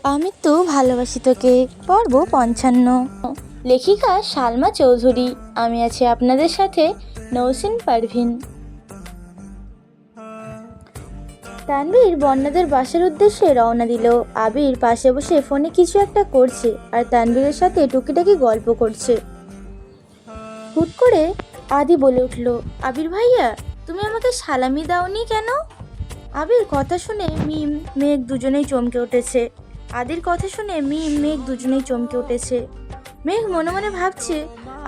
আমি তো ভালোবাসি তোকে পর্ব ৫৫। লেখিকা সালমা চৌধুরী। আমি আছি আপনাদের সাথে নৌসিন পারভিন। তানভীর বন্যাদের বাসার উদ্দেশ্যে রওনা দিল। আবির পাশে বসে ফোনে কিছু একটা করছে আর তানভীরের সাথে টুকিটাকি গল্প করছে। হুট করে আদি বলে উঠল, আবির ভাইয়া, তুমি আমাকে সালামি দাওনি কেন? আবির কথা শুনে মিম মেঘ দুজনেই চমকে উঠেছে। আদির কথা শুনে মিম মেঘ দুজনেই চমকে উঠেছে। মেঘ মনে মনে ভাবছে,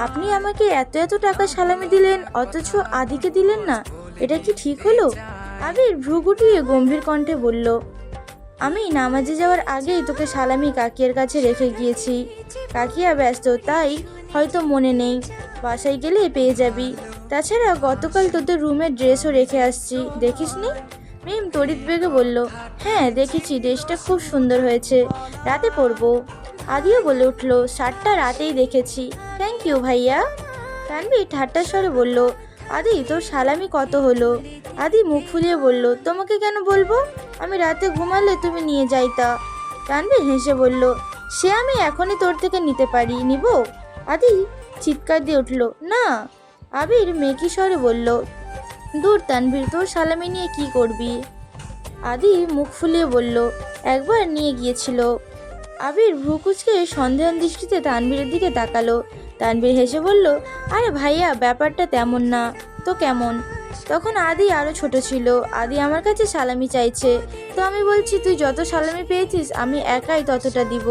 আপনি আমাকে এত এত টাকা সালামি দিলেন অথচ আদিকে দিলেন না, এটা কি ঠিক হলো? আবির ভ্রু গুটিয়ে গম্ভীর কণ্ঠে বলল, আমি নামাজে যাওয়ার আগেই তোকে সালামি কাকিয়ার কাছে রেখে গিয়েছি। কাকিয়া ব্যস্ত, তাই হয়তো মনে নেই, বাসায় গেলে পেয়ে যাবি। তাছাড়া গতকাল তোদের রুমের ড্রেসও রেখে আসছি, দেখিসনি? মিম তড়িৎ বেগে বলল, হ্যাঁ দেখেছি, ড্রেসটা খুব সুন্দর হয়েছে, রাতে পরবো। আদিও বলে উঠল, শার্টটা রাতেই দেখেছি, থ্যাংক ইউ ভাইয়া। তানভীর ঠাট্টার স্বরে বলল, আদি তোর সালামি কত হলো? আদি মুখ ফুলিয়ে বলল, তোমাকে কেন বলবো, আমি রাতে ঘুমালে তুমি নিয়ে যাইতা। তানভীর হেসে বলল, সে আমি এখনই তোর থেকে নিতে পারি, নিব? আদি চিৎকার দিয়ে উঠল, না। আবির মেকি স্বরে বলল, দূর তানভীর, তোর সালামি নিয়ে কি করবি? আদি মুখ ফুলিয়ে বলল, একবার নিয়ে গিয়েছিল। আবির ভ্রুকুচকে সন্দেহান দৃষ্টিতে তানভীরের দিকে তাকালো। তানভীর হেসে বলল, আরে ভাইয়া, ব্যাপারটা তেমন না তো। কেমন? তখন আদি আরও ছোট ছিল। আদি আমার কাছে সালামি চাইছে, তো আমি বলছি তুই যত সালামি পেয়েছিস আমি একাই ততটা দিব।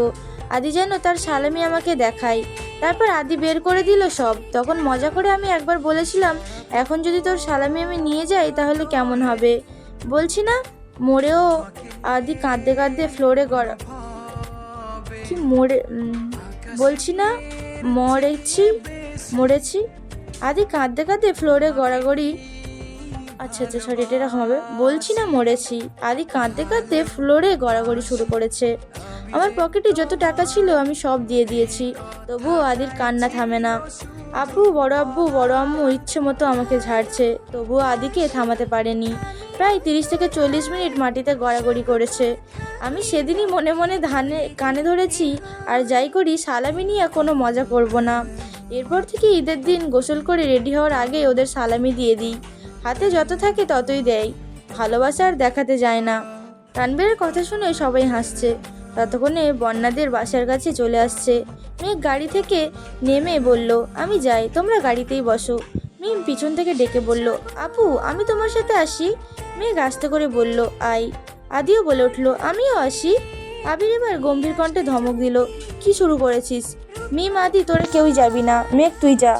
আদি যেন তার সালামি আমাকে দেখায়। তারপর আদি বের করে দিল সব। তখন মজা করে আমি একবার বলেছিলাম, এখন যদি তোর সালামি আমি নিয়ে যাই তাহলে কেমন হবে? বলছি না মরেও। আদি কাঁদতে কাঁদতে ফ্লোরে গড়া কি মরে বলছি না মরেছি। আদি কাঁদতে কাঁদতে ফ্লোরে গড়াগড়ি আচ্ছা সরি, এটা এরকম হবে, বলছি না মরেছি। আদি কাঁদতে কাঁদতে ফ্লোরে গড়াগড়ি শুরু করেছে। আমার পকেটে যত টাকা ছিল আমি সব দিয়ে দিয়েছি, তবুও আদির কান্না থামে না। আব্বু বড় আম্মু ইচ্ছে মতো আমাকে ঝাড়ছে, তবুও আদিকে থামাতে পারেনি। প্রায় 30 থেকে 40 মিনিট মাটিতে গড়াগড়ি করেছে। আমি সেদিনই মনে মনে কানে ধরেছি, আর যাই করি সালামি নিয়ে কোনো মজা করব না। এরপর থেকে ঈদের দিন গোসল করে রেডি হওয়ার আগে ওদের সালামি দিয়ে দিই। হাতে যত থাকে ততই দেয়, ভালোবাসা আর দেখাতে যায় না। তানভীরের কথা শুনে সবাই হাসছে। ততক্ষণে বন্যাদের বাসার কাছে চলে আসছে। মেঘ গাড়ি থেকে নেমে বলল, আমি যাই, তোমরা গাড়িতেই বসো। মিম পিছন থেকে ডেকে বলল, আপু আমি তোমার সাথে আসি। মেঘ আস্তে করে বলল, আয়। আদিও বলে উঠল, আমিও আসি। আবির এবার গম্ভীর কণ্ঠে ধমক দিল, কি শুরু করেছিস? মিম, আদি তোরা কেউই যাবি না, মেঘ তুই যা।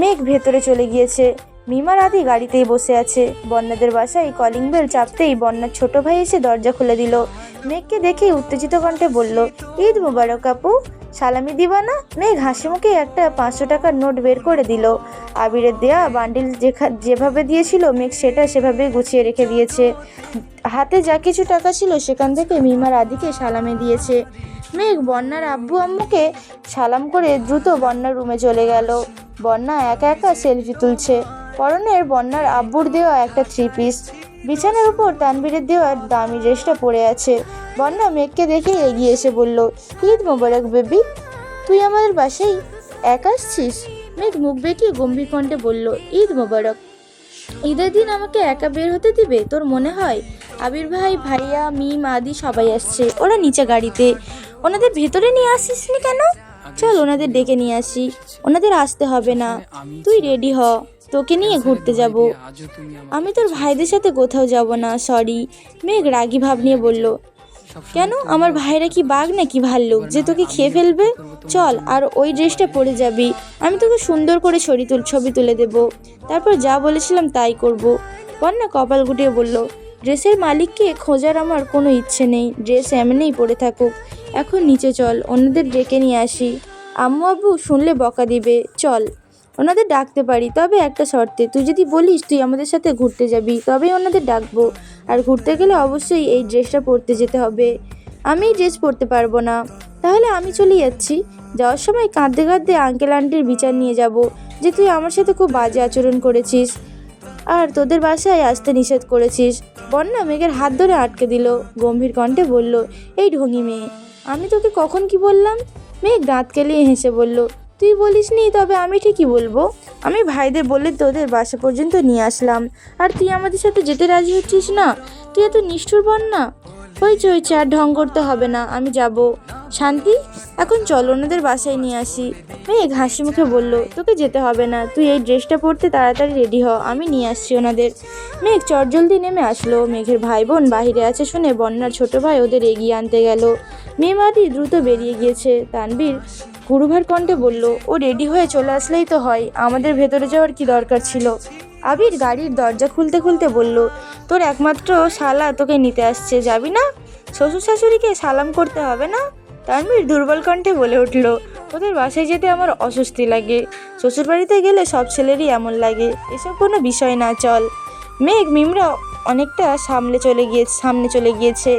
মেঘ ভেতরে চলে গিয়েছে। মিম আর আদি গাড়িতেই বসে আছে। বন্যাদের বাসায় কলিং বেল চাপতেই বন্যার ছোট ভাই এসে দরজা খুলে দিল। মেঘকে দেখেই উত্তেজিত কণ্ঠে বলল, ঈদ মুবারক আপু, সালামি দিবা না? মেঘ হাসি মুখে একটা 500 টাকার নোট বের করে দিল। আবিরের দেয়া বান্ডিল যেভাবে দিয়েছিল মেঘ সেটা সেভাবেই গুছিয়ে রেখে দিয়েছে। হাতে যা কিছু টাকা ছিল সেখান থেকে মিম আর আদিকে সালামি দিয়েছে। মেঘ বন্যার আব্বু আম্মুকে সালাম করে দ্রুত বন্যার রুমে চলে গেল। বন্যা একা একা সেলফি তুলছে। পরনের বন্যার আব্বুর দেওয়া একটা 3 পিস। বিছানার উপর তানভীরের দেওয়া দামি ড্রেসটা পরে আছে। বন্যা মেঘকে দেখে এগিয়ে এসে বলল, ঈদ মোবারক বেবি, তুই আমাদের বাসায় একা আসছিস? মেঘ মুখ বেঁকিয়ে গম্ভীর কণ্ঠে বলল, ঈদ মোবারক। ঈদের দিন আমাকে একা বের হতে দিবে তোর মনে হয়? আবির ভাই, ভাইয়া, মিম, আদি সবাই আসছে। ওরা নিচে গাড়িতে। ওনাদের ভেতরে নিয়ে আসিসনি কেন? চল ওনাদের ডেকে নিয়ে আসি। ওনাদের আসতে হবে না, তুই রেডি হ, তোকে নিয়ে ঘুরতে যাব। আমি তোর ভাইদের সাথে কোথাও যাব না, সরি। মেঘ রাগী ভাব নিয়ে বলল, কেন, আমার ভাইরা কি বাঘ নাকি ভাল্লুক যে তোকে খেয়ে ফেলবে? চল, আর ওই ড্রেসটা পরে যাবি, আমি তোকে সুন্দর করে ছবি তুলে দেব, তারপর যা বলেছিলাম তাই করব। বন্যা কপাল গুটিয়ে বলল, ড্রেসের মালিককে খোঁজার আমার কোনো ইচ্ছে নেই, ড্রেস এমনিই পরে থাকুক। এখন নিচে চল, ওনাদের ডেকে নিয়ে আসি। আম্মু আব্বু শুনলে বকা দিবে। চল, ওনাদের ডাকতে পারি, তবে একটা শর্তে, তুই যদি বলিস তুই আমাদের সাথে ঘুরতে যাবি তবেই ওনাদের ডাকবো। আর ঘুরতে গেলে অবশ্যই এই ড্রেসটা পরতে যেতে হবে। আমি এই ড্রেস পরতে পারবো না। তাহলে আমি চলে যাচ্ছি। যাওয়ার সময় কাঁদতে কাঁদতে আঙ্কেল আন্টির বিচার নিয়ে যাব যে তুই আমার সাথে খুব বাজে আচরণ করেছিস আর তোদের বাসায় আসতে নিষেধ করেছিস। বন্যা মেঘের হাত ধরে আটকে দিল। গম্ভীর কণ্ঠে বলল, এই ঢঙি মেয়ে, আমি তোকে কখন কি বললাম? মেঘ দাঁত কেলিয়ে হেসে বলল, তুই বলিসনি, তবে আমি ঠিকই বলবো। আমি ভাইদের বলে তোদের বাসা পর্যন্ত নিয়ে আসলাম, আর তুই আমাদের সাথে যেতে রাজি হচ্ছিস না? তুই এত নিষ্ঠুর না। হয়েছে, আর ঢং করতে হবে না, আমি যাব। শান্তি, এখন চল ওনাদের বাসায় নিয়ে আসি। মেঘ হাসি মুখে বলল, তোকে যেতে হবে না, তুই এই ড্রেসটা পরতে তাড়াতাড়ি রেডি হ, আমি নিয়ে আসছি ওনাদের। মেঘ চটজলদি নেমে আসলো। মেঘের ভাই বোন বাহিরে আছে শুনে বন্যার ছোট ভাই ওদের এগিয়ে আনতে গেল। মেয়ে মাটি দ্রুত বেরিয়ে গিয়েছে। তানবীর গুরুভার কণ্ঠে বলল, ও রেডি হয়ে চলে আসলেই তো হয়, আমাদের ভেতরে যাওয়ার কি দরকার ছিল? আবির গাড়ির দরজা খুলতে খুলতে বলল, তোর একমাত্র শালা তোকে নিতে আসছে, যাবি না? শ্বশুর শাশুড়িকে সালাম করতে হবে না? তানবীর দুর্বল কণ্ঠে বলে উঠল, ওদের বাসায় যেতে আমার অস্বস্তি লাগে। শ্বশুর বাড়িতে গেলে সব ছেলেরই এমন লাগে, এসব কোনো বিষয় না, চল। মেঘ মিমরা অনেকটা সামনে চলে গিয়েছে।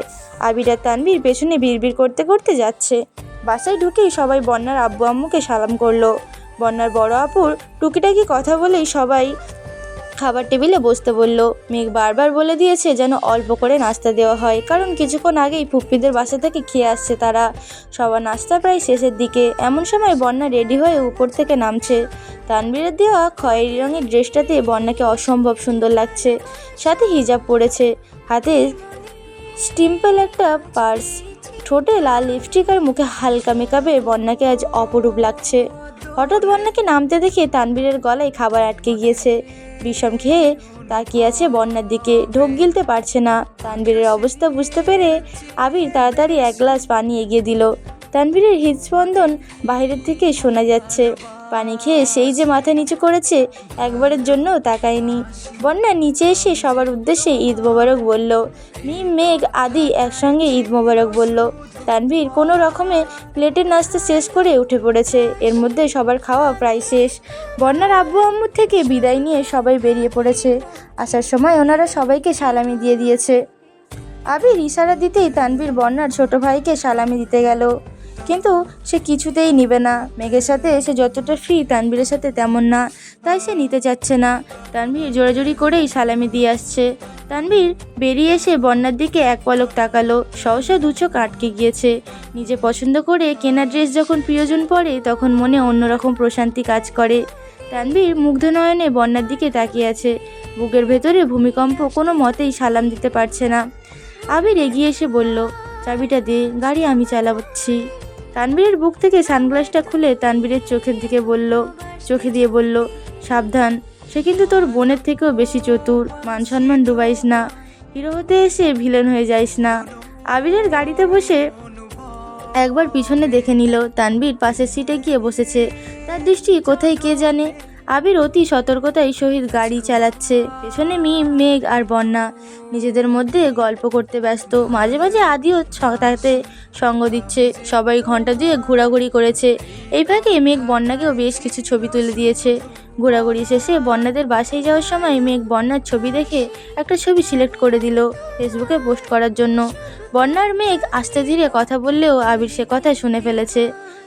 আবির আর তানবীর পেছনে বিড়বিড় করতে করতে যাচ্ছে। বাসায় ঢুকেই সবাই বন্যার আব্বু আম্মুকে সালাম করলো। বন্যার বড় আপুর টুকিটাকি কথা বলেই সবাই খাবার টেবিলে বসতে বলল। মেঘ বারবার বলে দিয়েছে যেন অল্প করে নাস্তা দেওয়া হয়, কারণ কিছুক্ষণ আগেই ফুপ্পিদের বাসা থেকে খেয়ে আসছে তারা। সবার নাস্তা প্রায় শেষের দিকে। এমন সময় বন্যা রেডি হয়ে উপর থেকে নামছে। তানবীরের দেওয়া খয়েরি রঙের ড্রেসটাতে বন্যাকে অসম্ভব সুন্দর লাগছে, সাথে হিজাব পরেছে, হাতে স্টিম্পল একটা পার্স, ঠোঁটে লাল লিপস্টিক আর মুখে হালকা মেকআপে বন্যাকে আজ অপরূপ লাগছে। হঠাৎ বন্যাকে নামতে দেখে তানবীরের গলায় খাবার আটকে গিয়েছে। বিষম খেয়ে তাকিয়ে আছে বন্যার দিকে, ঢোক গিলতে পারছে না। তানবীরের অবস্থা বুঝতে পেরে আবির তাড়াতাড়ি এক গ্লাস পানি এগিয়ে দিল। তানবীরের হৃদস্পন্দন বাইরের থেকে শোনা যাচ্ছে। পানি খেয়ে সেই যে মাথা নিচু করেছে, একবারের জন্যও তাকায়নি। বন্যা নিচে এসে সবার উদ্দেশ্যে ঈদ মোবারক বলল। মিম, মেঘ, আদি একসঙ্গে ঈদ মোবারক বলল। তানভীর কোনো রকমে প্লেটের নাস্তা শেষ করে উঠে পড়েছে। এর মধ্যে সবার খাওয়া প্রায় শেষ। বন্যার আব্বু আম্মুর থেকে বিদায় নিয়ে সবাই বেরিয়ে পড়েছে। আসার সময় ওনারা সবাইকে সালামি দিয়ে দিয়েছে। আবির ইশারা দিতেই তানভীর বন্যার ছোট ভাইকে সালামি দিতে গেল, কিন্তু সে কিছুতেই নিবে না। মেঘের সাথে সে যতটা ফ্রি, তানভীরের সাথে তেমন না, তাই সে নিতে চাচ্ছে না। তানভীর জোরাজোরি করেই সালামি দিয়ে আসছে। তানভীর বেরিয়ে এসে বন্যার দিকে এক পলক তাকালো, সহসা দু চোখ আটকে গিয়েছে। নিজে পছন্দ করে কেনা ড্রেস যখন প্রিয়জন পরে, তখন মনে অন্যরকম প্রশান্তি কাজ করে। তানভীর মুগ্ধ নয়নে বন্যার দিকে তাকিয়ে আছে। বুকের ভেতরে ভূমিকম্প, কোনো মতেই সালাম দিতে পারছে না। আবির এগিয়ে এসে বলল, চাবিটা দে, গাড়ি আমি চালাচ্ছি। তানবীরের বুক থেকে সানগ্লাসটা খুলে তানবীরের চোখে দিয়ে বলল, সাবধান, সে কিন্তু তোর বোনের থেকেও বেশি চতুর, মান সম্মান ডুবাইস না, হিরো হতে এসে ভিলেন হয়ে যাইস না। আবিরের গাড়িতে বসে একবার পিছনে দেখে নিল। তানবীর পাশের সিটে গিয়ে বসেছে, তার দৃষ্টি কোথায় কে জানে। আবির অতি সতর্কতায় সহিত গাড়ি চালাচ্ছে। পেছনে মিম, মেঘ আর বন্যা নিজেদের মধ্যে গল্প করতে ব্যস্ত। মাঝে মাঝে আদিও তাতে সঙ্গ দিচ্ছে। সবাই ঘন্টা দিয়ে ঘোরাঘুরি করেছে। এই ফাঁকে মেঘ বন্যাকেও বেশ কিছু ছবি তুলে দিয়েছে। ঘোরাঘুরি শেষে বন্যাদের বাসায় যাওয়ার সময় মেঘ বন্যার ছবি দেখে একটা ছবি সিলেক্ট করে দিল ফেসবুকে পোস্ট করার জন্য। বন্যার মেঘ আস্তে ধীরে কথা বললেও আবির সে কথা শুনে ফেলেছে।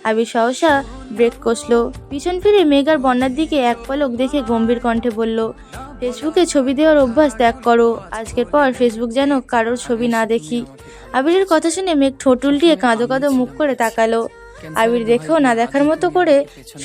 আবির সহসা ব্রেক কষল। পিছন ফিরে মেঘ আর বন্যার দিকে এক পলক দেখে গম্ভীর কণ্ঠে বলল, ফেসবুকে ছবি দেওয়ার অভ্যাস ত্যাগ করো, আজকের পর ফেসবুক যেন কারোর ছবি না দেখি। আবিরের কথা শুনে মেঘ ঠোঁট উল্টিয়ে কাঁদো কাঁদো মুখ করে তাকালো। আবির দেখেও না দেখার মতো করে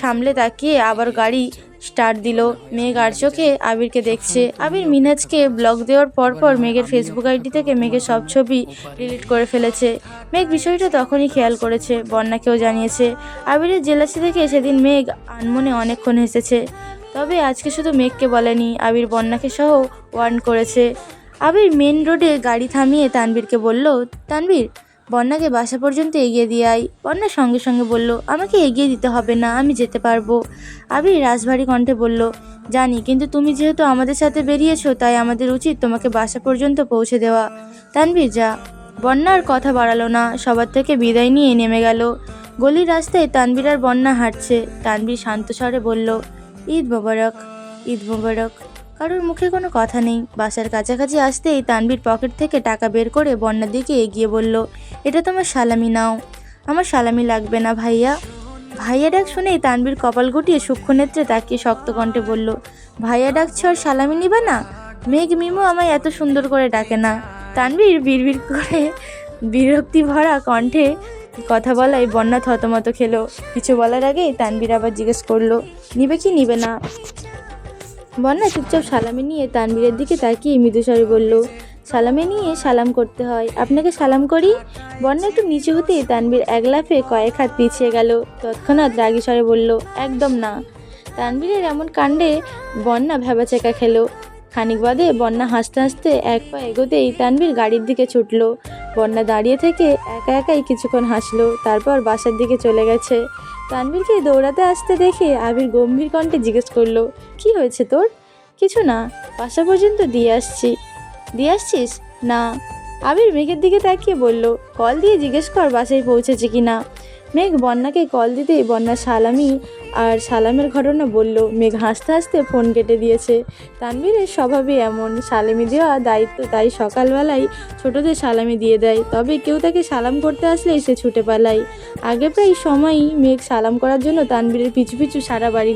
সামলে তাকিয়ে আবার গাড়ি স্টার্ট দিল। মেঘ আর চোখে আবিরকে দেখছে। আবির মিনহাজকে ব্লক দেওয়ার পরপর মেঘের ফেসবুক আইডি থেকে মেঘের সব ছবি ডিলিট করে ফেলেছে। মেঘ বিষয়টা তখনই খেয়াল করেছে, বন্যাকেও জানিয়েছে। আবিরের জেলাসি থেকে সেদিন মেঘ আনমনে অনেকক্ষণ হেসেছে। তবে আজকে শুধু মেঘকে বলেনি, আবির বন্যাকে সহ ওয়ার্ন করেছে। আবির মেন রোডে গাড়ি থামিয়ে তানবীরকে বলল, তানবীর, বন্যাকে বাসা পর্যন্ত এগিয়ে দিয়ে আয়। বন্যা সঙ্গে সঙ্গে বলল, আমাকে এগিয়ে দিতে হবে না, আমি যেতে পারবো। আবির রাজভারী কণ্ঠে বলল, জানি, কিন্তু তুমি যেহেতু আমাদের সাথে বেরিয়েছো, তাই আমাদের উচিত তোমাকে বাসা পর্যন্ত পৌঁছে দেওয়া। তানবীর, যা। বন্যার কথা বাড়ালো না, সবার থেকে বিদায় নিয়ে নেমে গেল। গলির রাস্তায় তানবীর আর বন্যা হাঁটছে। তানবীর শান্ত স্বরে বলল, ঈদ মোবারক, ঈদ মোবারক। কারোর মুখে কোনো কথা নেই। বাসার কাছাকাছি আসতেই তানবীর পকেট থেকে টাকা বের করে বন্যার দিকে এগিয়ে বলল, এটা তোমার সালামি নাও। আমার সালামি লাগবে না ভাইয়া। ভাইয়া ডাক শুনেই তানবীর কপাল গুটিয়ে সূক্ষ্ম নেত্রে তাকিয়ে শক্ত কণ্ঠে বলল, ভাইয়া ডাকছ আর সালামি নিবে না? মেঘ মিমো আমায় এত সুন্দর করে ডাকে না। তানবীর বিড়বিড় করে বিরক্তি ভরা কণ্ঠে কথা বলায় বন্যা থতমত খেলো। কিছু বলার আগেই তানভীর আবার জিজ্ঞেস করলো, নিবে কি নিবে না? বন্যা চুপচাপ সালামি নিয়ে তানভীরের দিকে তাকিয়ে মৃদুস্বরে বলল, সালামে নিয়ে সালাম করতে হয়, আপনাকে সালাম করি। বন্যা একটু নিচু হতেই তানভীর এক লাফে কয়েক হাত পিছিয়ে গেল। তৎক্ষণাৎ রাগী স্বরে বলল, একদম না। তানভীরের এমন কাণ্ডে বন্যা ভ্যাবাচেকা খেলো। খানিক বাদে বন্যা হাসতে হাসতে এক পা এগোতেই তানভীর গাড়ির দিকে ছুটল। বন্যা দাঁড়িয়ে থেকে একা একাই কিছুক্ষণ হাসলো, তারপর বাসার দিকে চলে গেছে। তানভীরকে দৌড়াতে আসতে দেখে আবির গম্ভীর কণ্ঠে জিজ্ঞেস করলো, কি হয়েছে তোর? কিছু না, বাসা পর্যন্ত দিয়ে আসছিস? না। আবির মেঘের দিকে তাকিয়ে বলল, কল দিয়ে জিজ্ঞেস কর বাসায় পৌঁছেছে কি না। মেঘ বন্যাকে কল দিতেই বন্যা সালামি আর সালামের ঘটনা বলল। মেঘ হাসতে হাসতে ফোন কেটে দিয়েছে। তানভীরের স্বভাবই এমন, সালামি দেওয়া দায়িত্ব, তাই সকালবেলায় ছোটদের সালামি দিয়ে দেয়। তবে কেউ তাকে সালাম করতে আসলেই সে ছুটে পালায়। আগে প্রায় সময়ই মেঘ সালাম করার জন্য তানভীরের পিছু পিছু সারা বাড়ি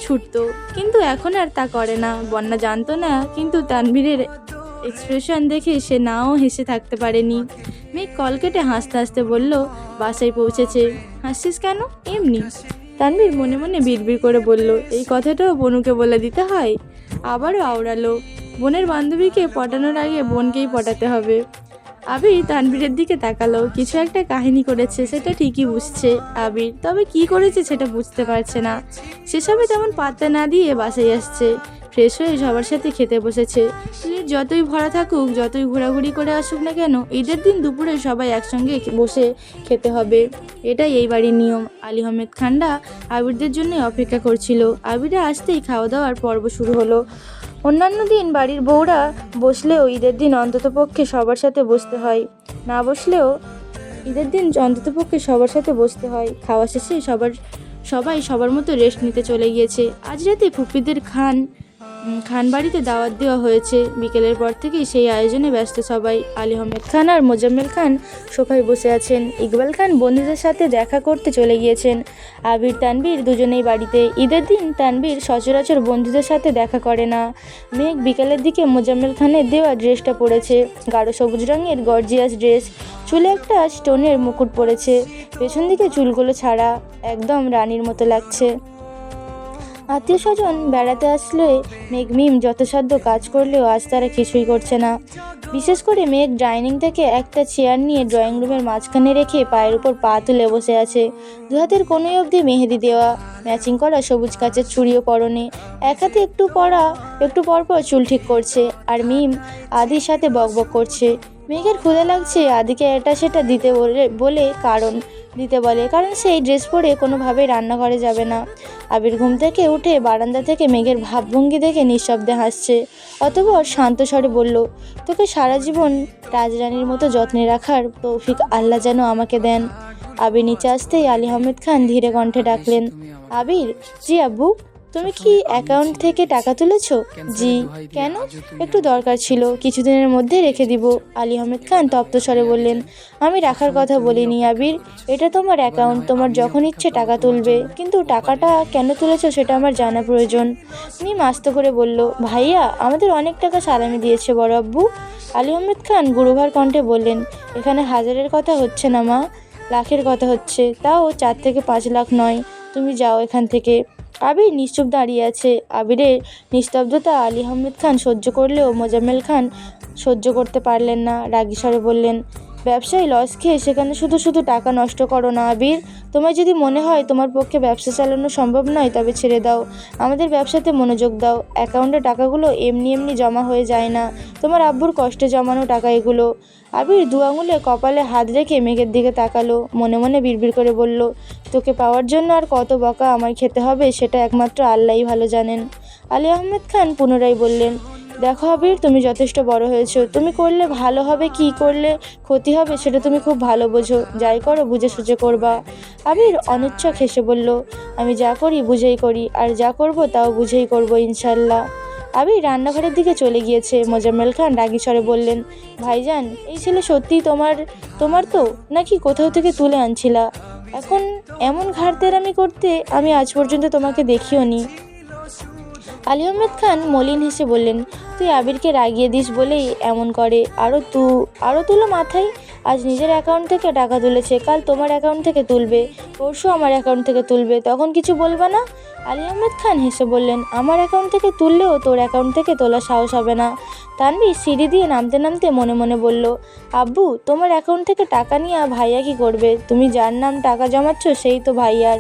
ছুটতো, কিন্তু এখন আর তা করে না। বন্যা জানতো না, কিন্তু তানভীরের এক্সপ্রেশন দেখে সে নাও হেসে থাকতে পারেনি। মেঘ কল কেটে হাসতে হাসতে বলল, বাসায় পৌঁছেছে। হাসছিস কেন? এমনি। তানভীর মনে মনে বিড়বিড় করে বলল, এই কথাটাও বনুকে বলে দিতে হয়? আবারও আওড়ালো, বোনের বান্ধবীকে পটানোর আগে বোনকেই পটাতে হবে। আবির তানভীরের দিকে তাকালো। কিছু একটা কাহিনী করেছে সেটা ঠিকই বুঝছে আবির, তবে কি করেছে সেটা বুঝতে পারছে না। সেসবে তেমন পাত্তা না দিয়ে বাসায় আসছে। ফ্রেশ হয়ে সবার সাথে খেতে বসেছে। প্লেট যতই ভরা থাকুক, যতই ঘোরাঘুরি করে আসুক না কেন, ঈদের দিন দুপুরে সবাই একসঙ্গে বসে খেতে হবে, এটাই এই বাড়ির নিয়ম। আলী আহমেদ খানরা আবিরদের জন্যই অপেক্ষা করছিল। আবিরে আসতেই খাওয়া দাওয়ার পর্ব শুরু হলো। অন্যান্য দিন বাড়ির বউরা বসলেও ঈদের দিন অন্ততপক্ষে সবার সাথে বসতে হয়। না বসলেও ঈদের দিন অন্ততপক্ষে সবার সাথে বসতে হয়। খাওয়া শেষে সবাই সবার মতো রেস্ট নিতে চলে গিয়েছে। আজ রাতে ফুপিদের খান বাড়িতে দাওয়াত দেওয়া হয়েছে। বিকেলের পর থেকেই সেই আয়োজনে ব্যস্ত সবাই। আলী আহমেদ খান আর মোজাম্মেল খান সোফায় বসে আছেন। ইকবাল খান বন্ধুদের সাথে দেখা করতে চলে গিয়েছেন। আবির তানভীর দুজনেই বাড়িতে। ঈদের দিন তানভীর সচরাচর বন্ধুদের সাথে দেখা করে না। মেঘ বিকেলের দিকে মোজাম্মেল খানের দেওয়া ড্রেসটা পরেছে, গাঢ় সবুজ রঙের গর্জিয়াস ড্রেস। চুলে একটা স্টোনের মুকুট পরেছে, পেছন দিকে চুলগুলো ছাড়া, একদম রানীর মতো লাগছে। আত্মীয় স্বজন বেড়াতে আসলে মেঘ মিম যথাসাধ্য কাজ করলেও আজ তারা কিছুই করছে না। বিশেষ করে মেঘ ডাইনিং থেকে একটা চেয়ার নিয়ে ড্রয়িং রুমের মাঝখানে রেখে পায়ের উপর পা তুলে বসে আছে। দু হাতের কোনোই অবধি মেহেদি দেওয়া, ম্যাচিং করা সবুজ কাচের চুড়িও পরনে। এক হাতে একটু পরপর চুল ঠিক করছে। আর মিম আদির সাথে বকবক করছে। মেঘের ক্ষুধা লাগছে, আদিকে এটা সেটা দিতে বলে, কারণ সেই ড্রেস পরে কোনোভাবেই রান্নাঘরে যাবে না। আবির ঘুম থেকে উঠে বারান্দা থেকে মেঘের ভাবভঙ্গি দেখে নিঃশব্দে হাসছে। অতঃপর শান্ত স্বরে বলল, তোকে সারা জীবন রাজরানীর মতো যত্নে রাখার তৌফিক আল্লাহ যেন আমাকে দেন। আবির নিচে আসতেই আলী আহমেদ খান ধীরে কণ্ঠে ডাকলেন, আবির। জি আব্বু। তুমি কি অ্যাকাউন্ট থেকে টাকা তুলেছো? জি। কেন? একটু দরকার ছিল, কিছুদিনের মধ্যে রেখে দিব। আলী আহমেদ খান তপ্ত স্বরে বললেন, আমি রাখার কথা বলিনি আবির, এটা তোমার অ্যাকাউন্ট, তোমার যখন ইচ্ছে টাকা তুলবে, কিন্তু টাকাটা কেন তুলেছো সেটা আমার জানা প্রয়োজন। মিম আস্তে করে বলল, ভাইয়া আমাদের অনেক টাকা সালামি দিয়েছে বড় আব্বু। আলী আহমেদ খান গুরুভার কণ্ঠে বললেন, এখানে হাজারের কথা হচ্ছে না মা, লাখের কথা হচ্ছে, তাও 4 থেকে 5 লাখ নয়। তুমি যাও এখান থেকে। আবির নিশ্চুপ দাঁড়িয়ে আছে। আবিরের নিস্তব্ধতা আলী আহমেদ খান সহ্য করলেও মোজাম্মেল খান সহ্য করতে পারলেন না। রাগী স্বরে বললেন, ব্যবসায় লস খেয়ে সেখানে শুধু শুধু টাকা নষ্ট করো না আবির। তোমার যদি মনে হয় তোমার পক্ষে ব্যবসা চালানো সম্ভব নয়, তবে ছেড়ে দাও, আমাদের ব্যবসাতে মনোযোগ দাও। অ্যাকাউন্টে টাকাগুলো এমনি এমনি জমা হয়ে যায় না, তোমার আব্বুর কষ্টে জমানো টাকা এগুলো। আবির 2 আঙুলে কপালে হাত রেখে মেঘের দিকে তাকালো, মনে মনে বিড়বিড় করে বলল, তোকে পাওয়ার জন্য আর কত বকা আমায় খেতে হবে সেটা একমাত্র আল্লাহই ভালো জানেন। আলী আহমেদ খান পুনরায় বললেন, দেখো আবির, তুমি যথেষ্ট বড় হয়েছো, তুমি করলে ভালো হবে, কি করলে ক্ষতি হবে সেটা তুমি খুব ভালো বোঝো, যাই করো বুঝে সুঝে করবা। আবির অনিচ্ছক হেসে বলল, আমি যা করি বুঝেই করি, আর যা করব তাও বুঝেই করব ইনশাল্লাহ। আবির রান্নাঘরের দিকে চলে গিয়েছে। মোজাম্মেল খান রাগী স্বরে বললেন, ভাইজান, এই ছেলে সত্যিই তোমার তো, নাকি কোথাও থেকে তুলে আনছিলা? এখন এমন ঘাড়তেরামি করতে আমি আজ পর্যন্ত তোমাকে দেখিও নি। আলী আহমেদ খান মলিন হেসে বললেন, তুই আবিরকে রাগিয়ে দিস বলেই এমন করে। আরও তুলো মাথায়। আজ নিজের অ্যাকাউন্ট থেকে টাকা তুলেছে, কাল তোমার অ্যাকাউন্ট থেকে তুলবে, পরশু আমার অ্যাকাউন্ট থেকে তুলবে, তখন কিছু বলবে না? আলী আহমেদ খান হেসে বললেন, আমার অ্যাকাউন্ট থেকে তুললেও তোর অ্যাকাউন্ট থেকে তোলার সাহস হবে না। তানভীর সিঁড়ি দিয়ে নামতে নামতে মনে মনে বলল, আব্বু তোমার অ্যাকাউন্ট থেকে টাকা নিয়ে ভাইয়া কী করবে? তুমি যার নাম টাকা জমাচ্ছ সেই তো ভাইয়ার।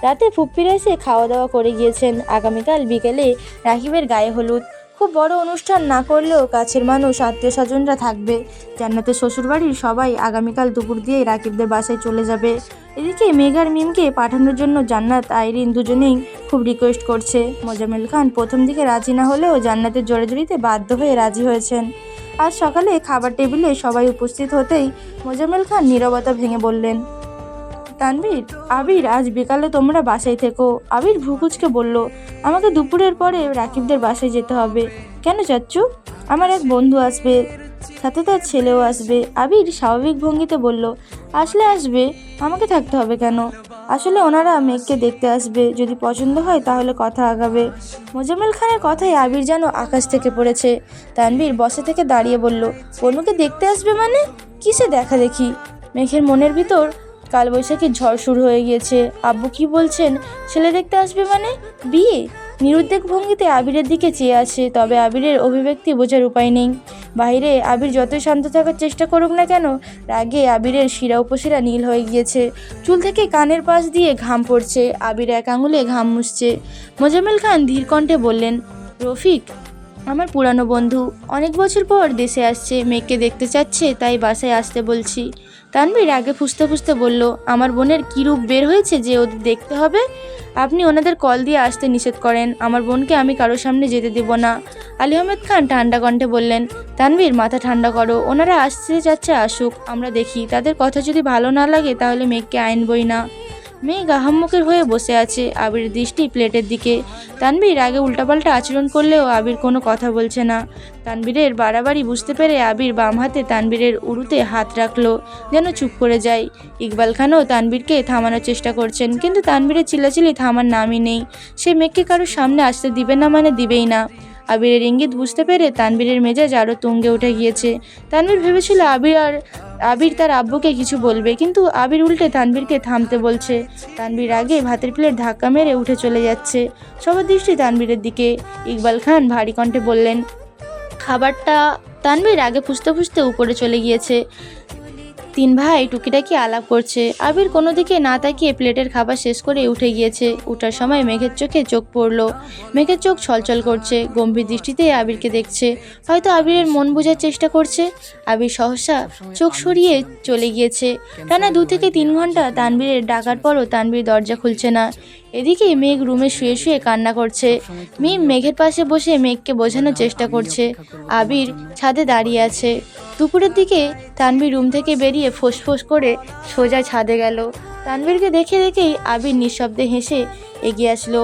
রাতে ফুপ্পিরা এসে খাওয়া দাওয়া করে গিয়েছেন। আগামীকাল বিকেলে রাকিবের গায়ে হলুদ। খুব বড় অনুষ্ঠান না করলেও কাছের মানুষ, আত্মীয় স্বজনরা থাকবে। জান্নাতের শ্বশুরবাড়ির সবাই আগামীকাল দুপুর দিয়েই রাকিবদের বাসায় চলে যাবে। এদিকে মেঘার মিমকে পাঠানোর জন্য জান্নাত আইরিন দুজনেই খুব রিকোয়েস্ট করছে। মোজাম্মেল খান প্রথম দিকে রাজি না হলেও জান্নাতের জোরাজুরিতে বাধ্য হয়ে রাজি হয়েছেন। আজ সকালে খাবার টেবিলে সবাই উপস্থিত হতেই মোজাম্মেল খান নীরবতা ভেঙে বললেন, তানভীর, আবির, আজ বিকালে তোমরা বাসায় থেকো। আবির ভুকুচকে বলল, আমাকে দুপুরের পরে রাকিবদের বাসায় যেতে হবে। কেন চাচ্চু? আমার এক বন্ধু আসবে, সাথে তার ছেলেও আসবে। আবির স্বাভাবিক ভঙ্গিতে বলল, আসলে আসবে, আমাকে থাকতে হবে কেন? আসলে ওনারা মেঘকে দেখতে আসবে, যদি পছন্দ হয় তাহলে কথা আগাবে। মোজাম্মেল খানের কথায় আবির যেন আকাশ থেকে পড়েছে। তানভীর বসে থেকে দাঁড়িয়ে বলল, বনুকে দেখতে আসবে মানে? কিসে দেখা দেখি? মেঘের মনের ভিতর কালবৈশাখীর ঝড় শুরু হয়ে গিয়েছে। আব্বু কি বলছেন? ছেলে দেখতে আসবে মানে? বিয়ে? নিরুদ্বেগ ভঙ্গিতে আবিরের দিকে চেয়ে আছে, তবে আবিরের অভিব্যক্তি বোঝার উপায় নেই। বাইরে আবির যতই শান্ত থাকার চেষ্টা করুক না কেন, রাগে আবিরের শিরা উপশিরা নীল হয়ে গিয়েছে। চুল থেকে কানের পাশ দিয়ে ঘাম পড়ছে। আবির এক আঙুলে ঘাম মুছছে। মোজাম্মেল খান ধীর কণ্ঠে বললেন, রফিক আমার পুরানো বন্ধু, অনেক বছর পর দেশে আসছে, মেয়েকে দেখতে চাচ্ছে, তাই বাসায় আসতে বলছি। তানভীর আগে ফুসতে ফুসতে বলল, আমার বোনের কী রূপ বের হয়েছে যে ওদের দেখতে হবে? আপনি ওনাদের কল দিয়ে আসতে নিষেধ করেন, আমার বোনকে আমি কারোর সামনে যেতে দেব না। আলী আহমেদ খান ঠান্ডা কণ্ঠে বললেন, তানভীর মাথা ঠান্ডা করো, ওনারা আসতে যাচ্ছে আসুক, আমরা দেখি, তাদের কথা যদি ভালো না লাগে তাহলে মেঘকে আনবই না। মেঘ আহাম্মকের হয়ে বসে আছে, আবির দৃষ্টি প্লেটের দিকে। তানভীর আগে উল্টাপাল্টা আচরণ করলেও আবির কোনো কথা বলছে না। তানভীরের বাড়াবাড়ি বুঝতে পেরে আবির বাম হাতে তানভীরের উরুতে হাত রাখলো, যেন চুপ করে যায়। ইকবাল খানও তানভীরকে থামানোর চেষ্টা করছেন, কিন্তু তানভীরের চিল্লাচিল্লি থামার নামই নেই। সে মেঘকে কারোর সামনে আসতে দিবে না মানে দিবেই না। আবিরের ইঙ্গিত বুঝতে পেরে তানভীরের মেজাজ আরও তুঙ্গে উঠে গিয়েছে। তানভীর ভেবেছিল আবির তার আব্বুকে কিছু বলবে, কিন্তু আবির উল্টে তানভীরকে থামতে বলছে। তানভীর আগে ভাতের প্লেট ধাক্কা মেরে উঠে চলে যাচ্ছে। সবার দৃষ্টি তানভীরের দিকে। ইকবাল খান ভারী কণ্ঠে বললেন, খাবারটা? তানভীর আগে ফুসতে ফুসতে উপরে চলে গিয়েছে। তিন ভাই টুকিটাকি আলাপ করছে। আবির কোনো দিকে না তাকিয়ে প্লেটের খাবার শেষ করে উঠে গিয়েছে। উঠার সময় মেঘের চোখে চোখ পড়ল। মেঘের চোখ ছলছল করছে, গম্ভীর দৃষ্টিতে আবিরকে দেখছে, হয়তো আবিরের মন বোঝার চেষ্টা করছে। আবির সহসা চোখ সরিয়ে চলে গিয়েছে। টানা 2 থেকে 3 ঘন্টা তানভীরের ডাকার পরও তানভীর দরজা খুলছে না। এদিকে মেঘ রুমে শুয়ে শুয়ে কান্না করছে। মিম মেঘের পাশে বসে মেঘকে বোঝানোর চেষ্টা করছে। আবির ছাদে দাঁড়িয়ে আছে। দুপুরের দিকে তানভীর রুম থেকে বেরিয়ে ফোঁস করে সোজা ছাদে গেল। তানভীরকে দেখেই আবির নিঃশব্দে হেসে এগিয়ে আসলো।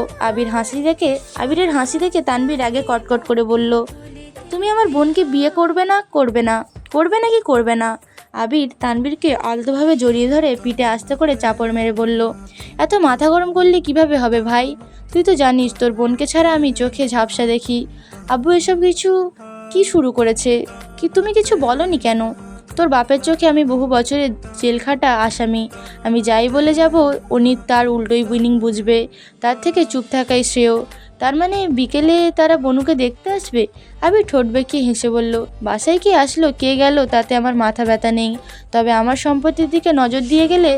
আবিরের হাসি দেখে তানভীর আগে কটকট করে বলল, তুমি আমার বোনকে বিয়ে করবে না? করবে নাকি করবে না? আবির তানভীরকে আলতোভাবে জড়িয়ে ধরে পিঠে আস্তে করে চাপড় মেরে বলল, এত মাথা গরম করলে কিভাবে হবে ভাই? তুই তো জানিস তোর বোনকে ছাড়া আমি চোখে ঝাপসা দেখি। আব্বু এসব কিছু কি শুরু করেছে? তুমি কিছু বলনি কেন? তোর বাপের চোখে আমি বহু বছরের জেলখাটা আসামি। আমি যাই বলে যাব উনি তার উল্টোই উইনিং বুঝবে। তার থেকে চুপ থাকাই শ্রেয়। তার মানে বিকেলে তারা বনুকে দেখতে আসবে? আবির ঠোঁট বেঁকিয়ে হেসে বলল, বাসায় কে আসলো কে গেল তাতে আমার মাথা ব্যথা নেই, তবে আমার সম্পত্তির দিকে নজর দিয়ে গেলে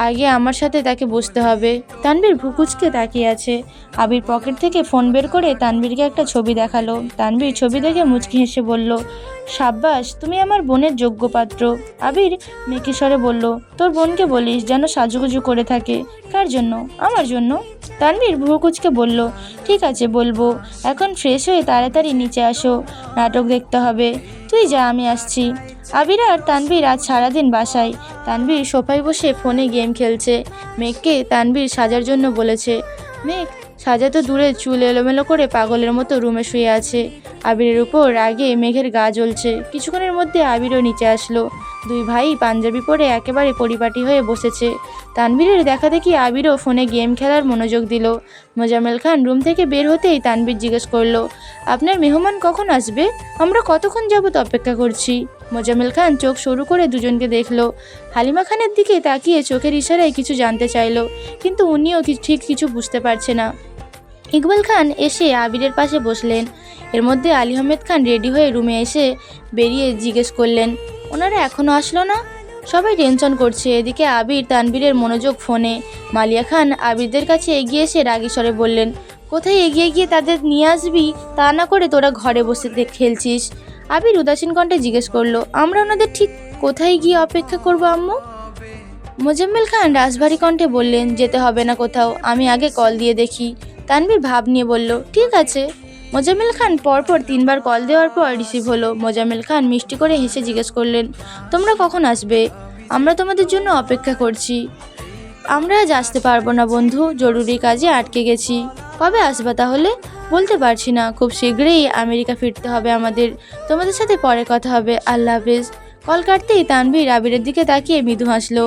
আগে আমার সাথে তাকে বসতে হবে। তানভীর ভুকুচকে তাকিয়ে আছে। আবির পকেট থেকে ফোন বের করে তানভীরকে একটা ছবি দেখালো। তানভীর ছবি দেখে মুচকি হেসে বলল, সাব্বাস, তুমি আমার বোনের যোগ্য পাত্র। আবির মেকি স্বরে বলল, তোর বোনকে বলিস যেন সাজুগুজু করে থাকে। কার জন্য? আমার জন্য। তানভীর ভুকুচকে বলল, ঠিক আছে বলবো। এখন ফ্রেশ হয়ে তাড়াতাড়ি নিচে আসো, নাটক দেখতে হবে। তুই যা, আমি আসছি। আবির আর তানভীর আজ সারাদিন বাসায়। তানভীর সোফায় বসে ফোনে গেম খেলছে। মেঘকে তানভীর সাজার জন্য বলেছে। মেঘ সাজা তো দূরে, চুল এলোমেলো করে পাগলের মতো রুমে শুয়ে আছে। আবিরের উপর রাগে মেঘের গা জ্বলছে। কিছুক্ষণের মধ্যে আবিরও নিচে আসলো। দুই ভাই পাঞ্জাবি পরে একেবারে পরিপাটি হয়ে বসেছে। তানভীরের দেখা দেখি আবিরও ফোনে গেম খেলার মনোযোগ দিল। মোজাম্মেল খান রুম থেকে বের হতেই তানভীর জিজ্ঞেস করলো, আপনার মেহমান কখন আসবে? আমরা কতক্ষণ যাবত অপেক্ষা করছি। মোজাম্মেল খান চোখ সরু করে দুজনকে দেখলো। হালিমা খানের দিকে তাকিয়ে চোখের ইশারায় কিছু জানতে চাইলো, কিন্তু উনিও ঠিক কিছু বুঝতে পারছে না। ইকবাল খান এসে আবিরের পাশে বসলেন। এর মধ্যে আলী আহমেদ খান রেডি হয়ে রুমে এসে বেরিয়ে জিজ্ঞেস করলেন, ওনারা এখনও আসলো না? সবাই টেনশন করছে। এদিকে আবির তানভীরের মনোযোগ ফোনে। মালিয়া খান আবিরদের কাছে এগিয়ে এসে রাগী স্বরে বললেন, কোথায় এগিয়ে গিয়ে তাদের নিয়ে আসবি, তা না করে তোরা ঘরে বসে খেলছিস। আবির উদাসীন কণ্ঠে জিজ্ঞেস করলো, আমরা ওনাদের ঠিক কোথায় গিয়ে অপেক্ষা করবো আম্মু? মোজাম্মেল খান রাশভারী কণ্ঠে বললেন, যেতে হবে না কোথাও, আমি আগে কল দিয়ে দেখি। তানভীর ভাব নিয়ে বলল, ঠিক আছে। মোজাম্মেল খান পরপর 3বার কল দেওয়ার পর রিসিভ হলো। মোজাম্মেল খান মিষ্টি করে হেসে জিজ্ঞেস করলেন, তোমরা কখন আসবে? আমরা তোমাদের জন্য অপেক্ষা করছি। আমরা আজ আসতে পারবো না বন্ধু, জরুরি কাজে আটকে গেছি। কবে আসবা তাহলে? বলতে পারছি না, খুব শীঘ্রই আমেরিকা ফিরতে হবে আমাদের। তোমাদের সাথে পরে কথা হবে, আল্লাহ হাফেজ। কল কাটতেই তানভীর আবিরের দিকে তাকিয়ে মৃদু হাসলো।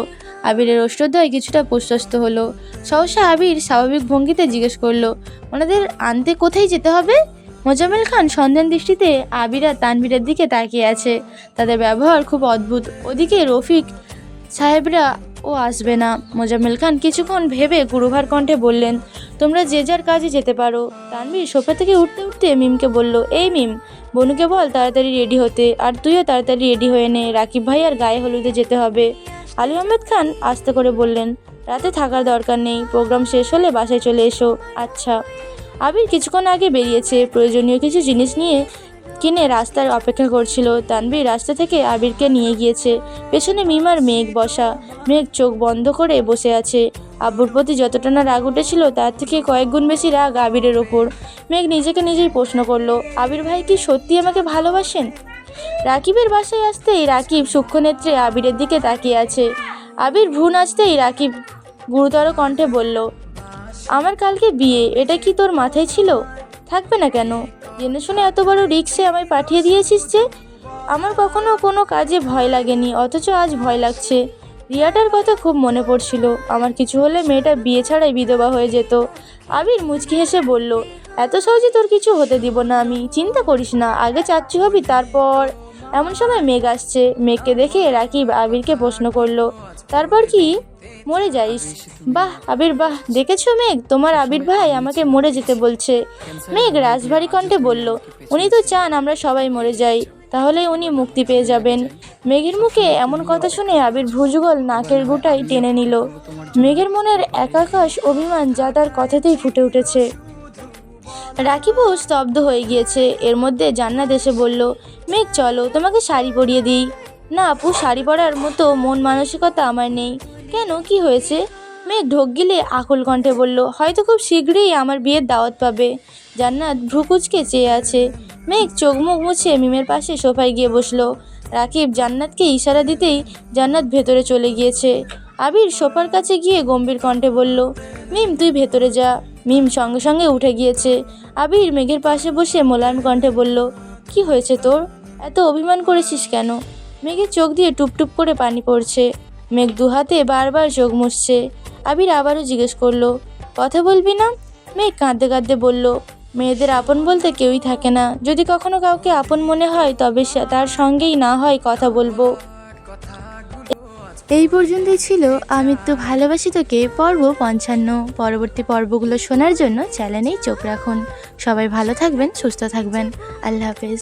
আবিরের অষ্টদয় কিছুটা প্রশস্ত হলো। সহসা আবির স্বাভাবিক ভঙ্গিতে জিজ্ঞেস করলো, ওনাদের আনতে কোথায় যেতে হবে? মোজাম্মেল খান সন্দেহ দৃষ্টিতে আবির আর তানভীরের দিকে তাকিয়ে আছে। তাদের ব্যবহার খুব অদ্ভুত। ওদিকে রফিক সাহেবরা ও আসবে না। মোজাম্মেল খান কিছুক্ষণ ভেবে গুরুভার কণ্ঠে বললেন, তোমরা যে যার কাজে যেতে পারো। তানভীর সোফা থেকে উঠতে উঠতে মিমকে বলল, এই মিম, বনুকে বল তাড়াতাড়ি রেডি হতে, আর তুইও তাড়াতাড়ি রেডি হয়ে নে, রাকিব ভাই আর গায়ে হলুদে যেতে হবে। আলী আহমেদ খান আস্তে করে বললেন, রাতে থাকার দরকার নেই, প্রোগ্রাম শেষ হলে বাসায় চলে এসো। আচ্ছা। আবির কিছুক্ষণ আগে বেরিয়েছে, প্রয়োজনীয় কিছু জিনিস নিয়ে কিনে রাস্তার অপেক্ষা করছিল। তানভীর রাস্তা থেকে আবিরকে নিয়ে গিয়েছে। পেছনে মিম আর মেঘ বসা। মেঘ চোখ বন্ধ করে বসে আছে। আব্বুর প্রতি যতটা না রাগ উঠেছিল, তার থেকে কয়েক গুণ বেশি রাগ আবিরের ওপর। মেঘ নিজেকে নিজেই প্রশ্ন করলো, আবির ভাই কি সত্যি আমাকে ভালোবাসেন? রাকিবের বাসায় আসতেই রাকিব সূক্ষ্ম নেত্রে আবিরের দিকে তাকিয়ে আছে। আবির ভ্রু নাচতেই রাকিব গুরুতর কণ্ঠে বলল, আমার কালকে বিয়ে, এটা কি তোর মাথায় ছিল? থাকবে না কেন? জেনে শুনে এত বড় রিক্সে আমায় পাঠিয়ে দিয়েছিস যে। আমার কখনো কোনো কাজে ভয় লাগেনি, অথচ আজ ভয় লাগছে। রিয়াটার কথা খুব মনে পড়ছিল। আমার কিছু হলে মেয়েটা বিয়ে ছাড়াই বিধবা হয়ে যেত। আবির মুচকি হেসে বলল, এত সহজে তোর কিছু হতে দিব না আমি, চিন্তা করিস না, আগে চাচ্ছি হবি তারপর। এমন সময় মেঘ আসছে। মেঘকে দেখে রাকিব আবিরকে প্রশ্ন করলো, তারপর কি? মরে যাইস? বাহ আবির বাহ, দেখেছো মেঘ, তোমার আবির ভাই আমাকে মরে যেতে বলছে। মেঘ রাশভারী কণ্ঠে বলল, উনি তো চান আমরা সবাই মরে যাই, তাহলে উনি মুক্তি পেয়ে যাবেন। মেঘের মুখে এমন কথা শুনে আবির ভুজগল নাকের গোটায় টেনে নিল। মেঘের মনের একাকাশ অভিমান যা তার কথাতেই ফুটে উঠেছে। রাকিবও স্তব্ধ হয়ে গিয়েছে। এর মধ্যে জান্নাত এসে বলল, মেঘ চলো, তোমাকে শাড়ি পরিয়ে দিই। না আপু, শাড়ি পরার মতো মন মানসিকতা আমার নেই। কেন, কি হয়েছে? মেঘ ঢোক গিলে আকুল কণ্ঠে বলল, হয়তো খুব শীঘ্রই আমার বিয়ের দাওয়াত পাবে। জান্নাত ভ্রুকুচকে চেয়ে আছে। মেঘ চোখ মুখ মুছে মিমের পাশে সোফায় গিয়ে বসলো। রাকিব জান্নাতকে ইশারা দিতেই জান্নাত ভেতরে চলে গিয়েছে। আবির সোফার কাছে গিয়ে গম্ভীর কণ্ঠে বলল, মিম তুই ভেতরে যা। মিম সঙ্গে সঙ্গে উঠে গিয়েছে। আবির মেঘের পাশে বসে মোলায়েম কণ্ঠে বলল, কি হয়েছে তোর? এত অভিমান করেছিস কেন? মেঘের চোখ দিয়ে টুপটুপ করে পানি পড়ছে। মেঘ দুহাতে বারবার চোখ মুছছে। আবির আবারও জিজ্ঞেস করলো, কথা বলবি না? মেঘ কাঁদতে কাঁদতে বলল, মেয়েদের আপন বলতে কেউই থাকে না, যদি কখনো কাউকে আপন মনে হয় তবে তার সঙ্গেই না হয় কথা বলবো। এই পর্যন্তই ছিল আমি তো ভালোবাসি তোকে পর্ব 55। পরবর্তী পর্বগুলো শোনার জন্য চ্যানেলেই চোখ রাখুন। সবাই ভালো থাকবেন, সুস্থ থাকবেন। আল্লাহ হাফেজ।